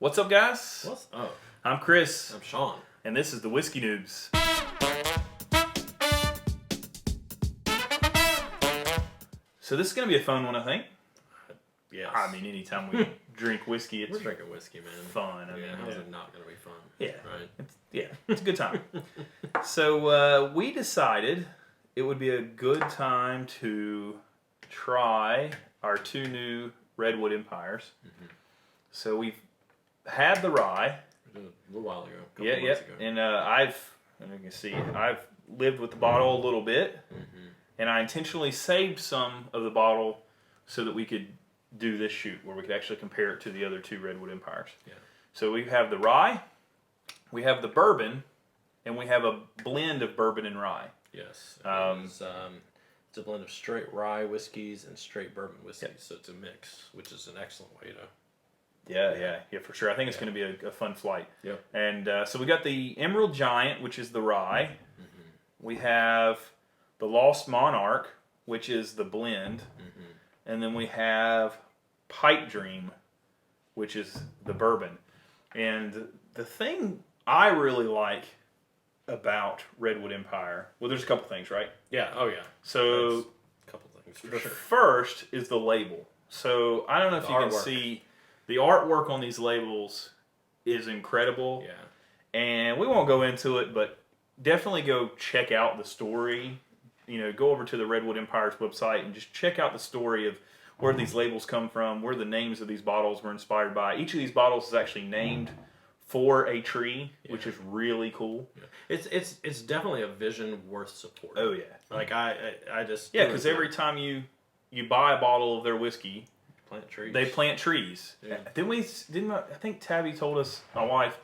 What's up, guys? What's up? I'm Chris, I'm Sean. and this is the Whiskey Noobs. So this is going to be a fun one, I think. Yes. I mean, anytime we drink whiskey, it's We're drinking whiskey, man. fun. I Yeah, mean, how's it not going to be fun? Yeah. Right? It's a good time. So we decided it would be a good time to try our two new Redwood Empires. Mm-hmm. So we've had the rye. We did a little while ago. A couple months ago. And you can see, I've lived with the bottle a little bit, and I intentionally saved some of the bottle so that we could do this shoot where we could actually compare it to the other two Redwood Empires. Yeah. So we have the rye, we have the bourbon, and we have a blend of bourbon and rye. Yes. It's a blend of straight rye whiskeys and straight bourbon whiskeys, so it's a mix, which is an excellent way to... Yeah, for sure. I think it's going to be a fun flight. Yep. And so we got the Emerald Giant, which is the rye. Mm-hmm. We have the Lost Monarch, which is the blend. Mm-hmm. And then we have Pipe Dream, which is the bourbon. And the thing I really like about Redwood Empire, well, there's a couple things, right? Yeah, oh yeah. So that's a couple things for the sure. first is the label. So I don't know if you can artwork. see... The artwork on these labels is incredible. Yeah. And we won't go into it, but definitely go check out the story. You know, go over to the Redwood Empires website and just check out the story of where these labels come from, where the names of these bottles were inspired by. Each of these bottles is actually named for a tree, which is really cool. Yeah. It's definitely a vision worth supporting. Oh, yeah. Like, I just... Yeah, because every time you buy a bottle of their whiskey... Plant trees. They plant trees. Yeah. I think Tabby told us, my wife,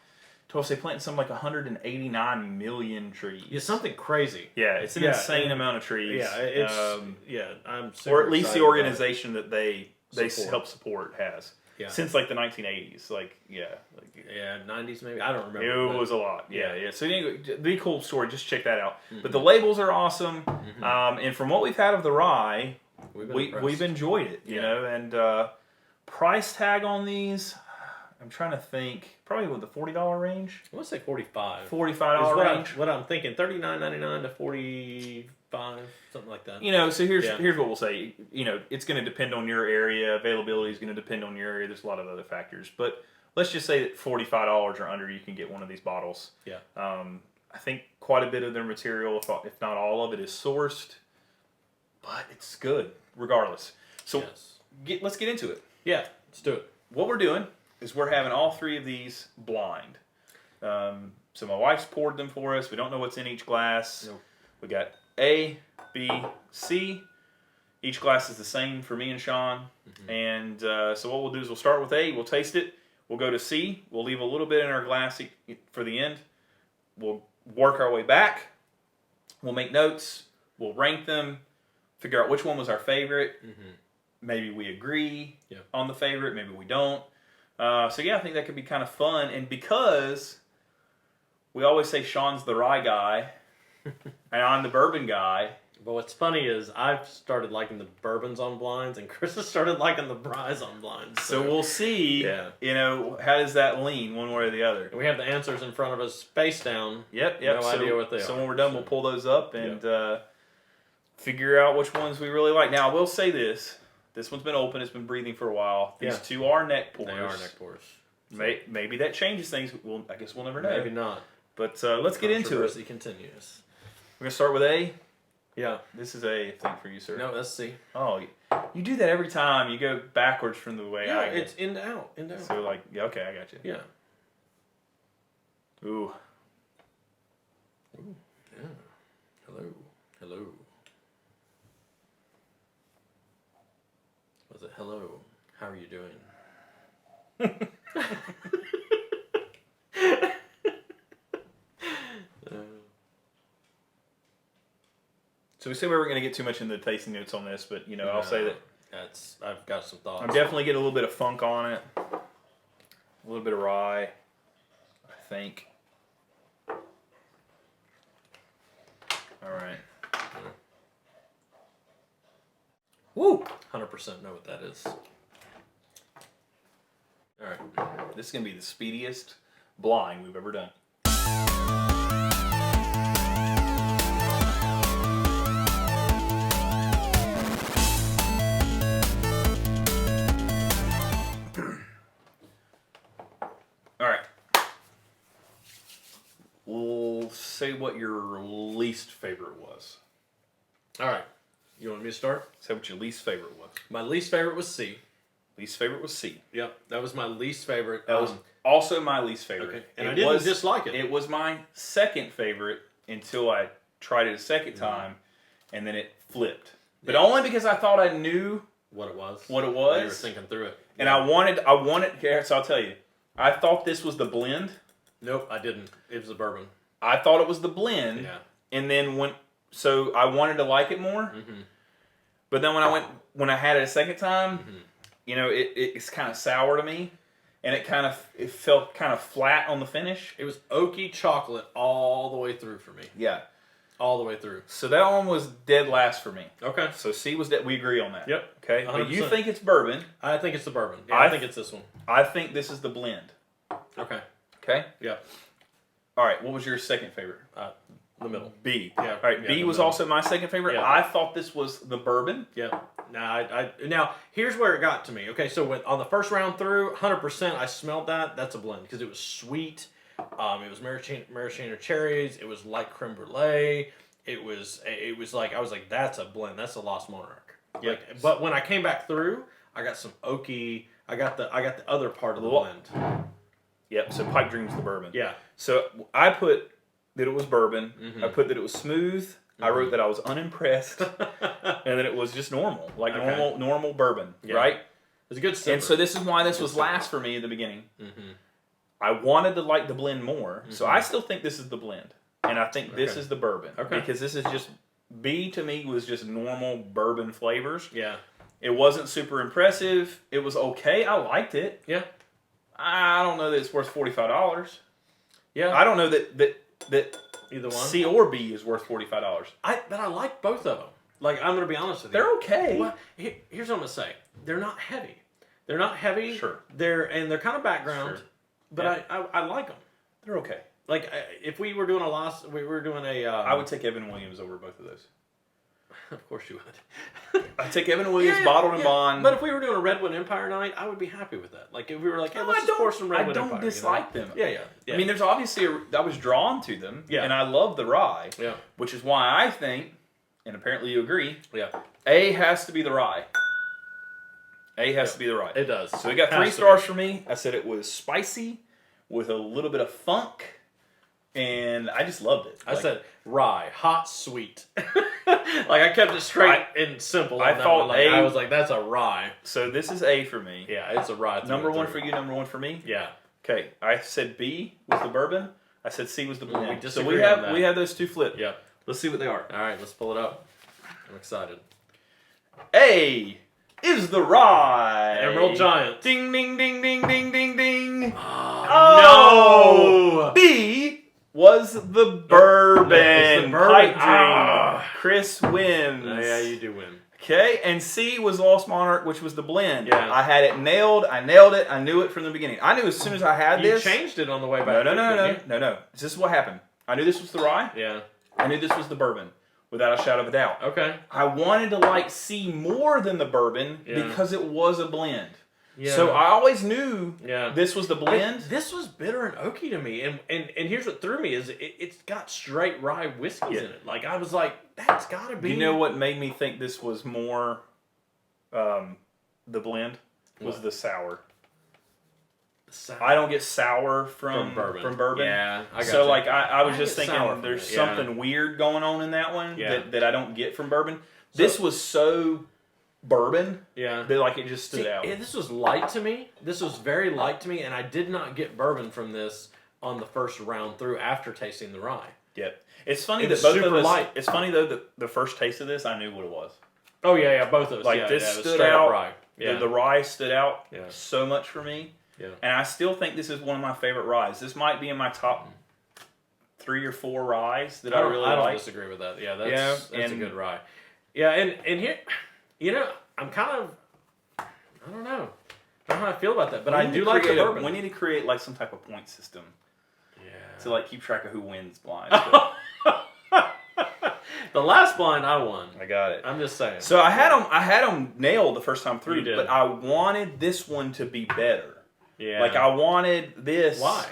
told us they planted something like 189 million trees. Yeah, something crazy. Yeah, it's an insane amount of trees. Yeah, it's I'm super or at least the excited organization that they Support. help support has. Yeah. Since like the 1980s, yeah, 90s maybe. I don't remember. It was a lot. Yeah. So anyway, be a cool story. Just check that out. Mm-hmm. But the labels are awesome, and from what we've had of the rye, we've enjoyed it. You know, and price tag on these, I'm trying to think, probably with the $40 range. I want to say 45. $45 range. What I'm thinking, $39.99 to 45, something like that. You know, so here's what we'll say. You know, it's going to depend on your area. Availability is going to depend on your area. There's a lot of other factors, but let's just say that $45 or under, you can get one of these bottles. Yeah. I think quite a bit of their material, if not all of it, is sourced, but it's good regardless. So let's get into it. Yeah, let's do it. What we're doing is we're having all three of these blind. So my wife's poured them for us. We don't know what's in each glass. Nope. We got A, B, C. Each glass is the same for me and Sean. Mm-hmm. And so what we'll do is we'll start with A. We'll taste it. We'll go to C. We'll leave a little bit in our glass for the end. We'll work our way back. We'll make notes. We'll rank them. Figure out which one was our favorite. Mm-hmm. Maybe we agree on the favorite. Maybe we don't. So yeah, I think that could be kind of fun. And because we always say Sean's the rye guy and I'm the bourbon guy. But what's funny is I've started liking the bourbons on blinds and Chris has started liking the ryes on blinds. So we'll see, you know, how does that lean one way or the other. And we have the answers in front of us face down. Yep. No idea what they are. So when we're done, we'll pull those up and figure out which ones we really like. Now, I will say this. This one's been open. It's been breathing for a while. These two are neck pours. They are neck pours. So maybe that changes things. I guess we'll never know. Maybe not. But let's get into it. Controversy continues. We're going to start with A. Yeah. This is A, I think, for you, sir. No, that's C. Oh, you do that every time. You go backwards from the way I go. It's in to out. In to out. So, like, okay, I got you. Yeah. Ooh. Ooh. Yeah. Hello. Hello. Was it hello? How are you doing? So we said we weren't going to get too much into the tasting notes on this, but, you know, I'll say that I've got some thoughts. I'm definitely getting a little bit of funk on it. A little bit of rye, I think. All right. Woo! 100% know what that is. All right. This is going to be the speediest blind we've ever done. All right. We'll say what your least favorite was. All right. You want me to start? Say what your least favorite was. My least favorite was C. Least favorite was C. Yep, that was my least favorite. That was also my least favorite. Okay. And I didn't dislike it. It was my second favorite until I tried it a second time, and then it flipped. But only because I thought I knew what it was. What it was. You were thinking through it. And I wanted. Here, so I'll tell you. I thought this was the blend. Nope, I didn't. It was the bourbon. I thought it was the blend. Yeah. And then so I wanted to like it more. Mm-hmm. But then when I had it a second time, you know, it's kind of sour to me, and it felt kind of flat on the finish. It was oaky chocolate all the way through for me. Yeah. All the way through. So that one was dead last for me. Okay. So C was dead. We agree on that. Yep. Okay. 100%. But you think it's bourbon. I think it's the bourbon. Yeah, I think it's this one. I think this is the blend. Okay. Okay. Yeah. All right. What was your second favorite? The middle. B. Yeah. All right. Yeah, B was middle. also my second favorite. Yeah. I thought this was the bourbon. Yeah. Now here's where it got to me. Okay, so on the first round through, 100%, I smelled that. That's a blend because it was sweet. It was maraschino cherries. It was like creme brulee. It was like I was like, that's a blend. That's a Lost Monarch. Yeah. Like, but when I came back through, I got some oaky. I got the other part of the blend. Yep. So Pipe Dream's the bourbon. Yeah. So I put that it was bourbon. Mm-hmm. I put that it was smooth. Mm-hmm. I wrote that I was unimpressed, and that it was just normal, like normal bourbon, right? It was a good sipper. And so this is why this was last for me in the beginning. Mm-hmm. I wanted to like the blend more, so I still think this is the blend, and I think this is the bourbon, because this is just B to me was just normal bourbon flavors. Yeah. It wasn't super impressive. It was okay. I liked it. Yeah. I don't know that it's worth $45. Yeah. I don't know that either one. C or B is worth $45. But I like both of them. Like, I'm going to be honest with you. They're okay. Well, here's what I'm going to say. They're not heavy. They're not heavy. Sure. They're kind of background. Sure. But yeah. I like them. They're okay. Like, if we were doing I would take Evan Williams over both of those. Of course you would. I'd take Evan Williams, bottled and bond. But if we were doing a Redwood Empire night, I would be happy with that. Like, if we were like, hey, let's just pour some Redwood Empire. I don't dislike them. Yeah. I mean, there's obviously I was drawn to them. Yeah. And I love the rye. Yeah. Which is why I think, and apparently you agree, yeah, A has to be the rye. A has to be the rye. It does. So it got 3 stars for me. I said it was spicy with a little bit of funk. And I just loved it. I said rye, hot, sweet. Like I kept it straight and simple. I thought I was like, that's a rye. So this is A for me. Yeah, it's a rye. Number 1 for you, number 1 for me. Yeah. Okay, I said B was the bourbon. I said C was the blend. We disagree on that. we have those two flipped. Yeah. Let's see what they are. All right, let's pull it up. I'm excited. A is the rye. Emerald Giant. Ding ding ding ding ding ding ding. Oh, no. B was the bourbon. It's the bourbon Pipe Dream. Chris wins. Yeah, you do win. Okay, and C was Lost Monarch, which was the blend. Yeah. I had it nailed. I nailed it. I knew it from the beginning. I knew as soon as I had this. You changed it on the way back. No. This is what happened. I knew this was the rye. Yeah. I knew this was the bourbon, without a shadow of a doubt. Okay. I wanted to like C more than the bourbon because it was a blend. Yeah. So I always knew Yeah. this was the blend. This was bitter and oaky to me, and here's what threw me is it's got straight rye whiskeys in it. Like I was like, that's gotta be. You know what made me think this was more, the blend was the sour. I don't get sour from bourbon. Yeah, I got so you. like I was just thinking there's something weird going on in that one Yeah. that I don't get from bourbon. This was so bourbon Yeah. that like it just stood out. Yeah, this was light to me. This was very light to me, and I did not get bourbon from this on the first round through after tasting the rye. Yep. It's funny It that was both super of us. light. It's funny though that the first taste of this, I knew what it was. Oh yeah, both of us. Like yeah, this it was stood straight up out. rye. Yeah. The rye stood out Yeah. so much for me. Yeah. And I still think this is one of my favorite ryes. This might be in my top 3 or 4 ryes that I really I don't like. disagree with that. Yeah, that's a good rye. Yeah, and here, I'm kind of, I don't know. know how I feel about that, but I do like the bourbon. We need to create like some type of point system. Yeah. To like keep track of who wins blind. The last blind I won. I got it. I'm just saying. So I had them nailed the first time through, You did. but I wanted this one to be better. Yeah. Like I wanted this. Why?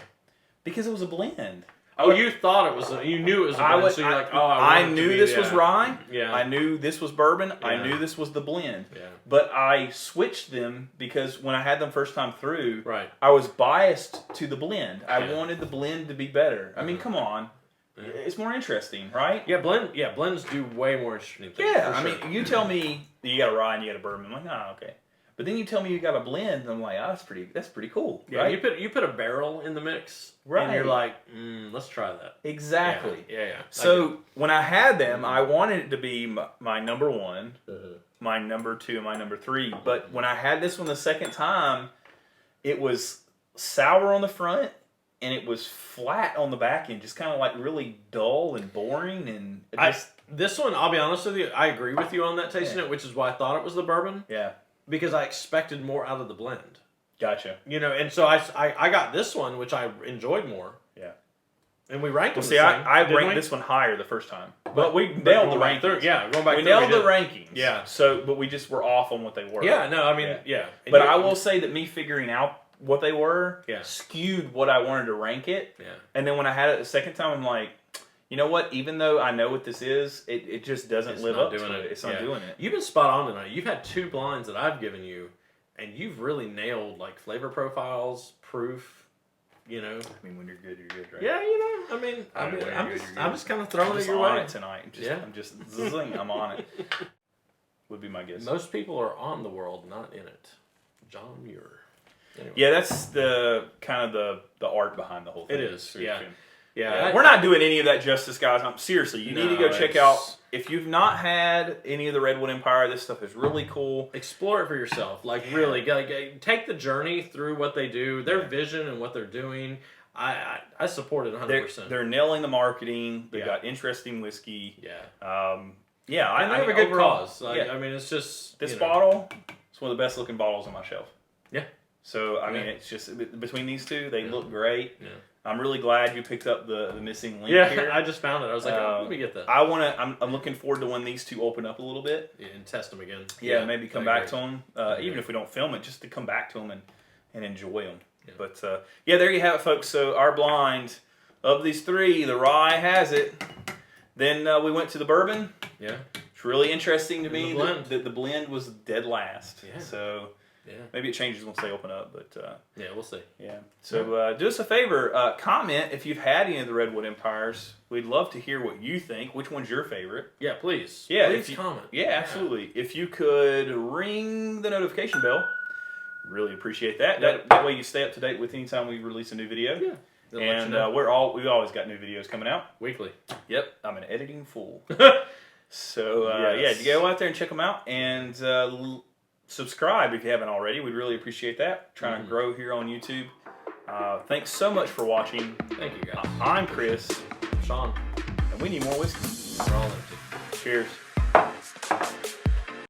Because it was a blend. Oh, you thought it was. You knew it was a blend, so you're like, oh, I knew this was rye. Yeah. I knew this was bourbon. Yeah. I knew this was the blend. Yeah. But I switched them because when I had them first time through, Right. I was biased to the blend. I Yeah. wanted the blend to be better. I mean, come on. Yeah. It's more interesting, right? Yeah, blends do way more interesting things. Yeah, for I sure. mean, you tell me you got a rye and you got a bourbon. I'm like, oh, okay. But then you tell me you got a blend, and I'm like, oh, that's pretty cool. Yeah, right? you put a barrel in the mix, Right. and you're like, let's try that. Exactly. Yeah. So when I had them, I wanted it to be my number one, Mm-hmm. my number two, and my number three. But when I had this one the second time, it was sour on the front, and it was flat on the back end, just kind of like really dull and boring. And This one, I'll be honest with you, I agree with you on that tasting it, which is why I thought it was the bourbon. Yeah. Because I expected more out of the blend. Gotcha. You know, and so I got this one, which I enjoyed more. Yeah. And we ranked them Well, the see, same. I ranked this one higher the first time, but we nailed the going back through. rankings. Yeah, going back We through. nailed the rankings. Yeah. So, but we just were off on what they were. Yeah, no, I mean, yeah. And But I will say that me figuring out what they were Yeah. skewed what I wanted to rank it. Yeah. And then when I had it the second time, I'm like, you know what? Even though I know what this is, it just doesn't live up to it. It's not doing it. You've been spot on tonight. You've had 2 blinds that I've given you, and you've really nailed like flavor profiles, proof. You know. I mean, when you're good, right? Yeah, you know. I mean, I'm just kind of throwing it your on way it tonight. I'm just zizzling. I'm on it. Would be my guess. Most people are on the world, not in it. John Muir. Anyway. Yeah, that's the kind of the art behind the whole thing. It is. Yeah. Yeah, we're not doing any of that justice, guys. Seriously, you need to go check out. If you've not had any of the Redwood Empire, this stuff is really cool. Explore it for yourself. Like, really, take the journey through what they do, their vision and what they're doing. I support it 100%. They're nailing the marketing. They've got interesting whiskey. Yeah. And they have a good cause. Like, I mean, it's just... This bottle, it's one of the best looking bottles on my shelf. Yeah. So, I mean, it's just... Between these two, they look great. Yeah. I'm really glad you picked up the missing link here. I just found it. I was like, let me get that. I'm looking forward to when these two open up a little bit. Yeah, and test them again. Yeah, maybe come back to them. Even if we don't film it, just to come back to them and enjoy them. Yeah. But, there you have it, folks. So, our blind of these 3, the rye has it. Then we went to the bourbon. Yeah. It's really interesting to me that the blend was dead last. Yeah. So... Yeah. Maybe it changes once they open up, but yeah, we'll see. Yeah. So do us a favor, comment if you've had any of the Redwood Empires. We'd love to hear what you think. Which one's your favorite? Yeah, please. Yeah, please comment. Yeah, absolutely. If you could ring the notification bell, really appreciate that. That way you stay up to date with any time we release a new video. Yeah. And we've always got new videos coming out weekly. Yep, I'm an editing fool. So you go out there and check them out and. Subscribe if you haven't already. We'd really appreciate that. Trying to grow here on YouTube. Thanks so much for watching. Thank you, guys. I'm Chris. Sean. And we need more whiskey. We're all empty. Cheers.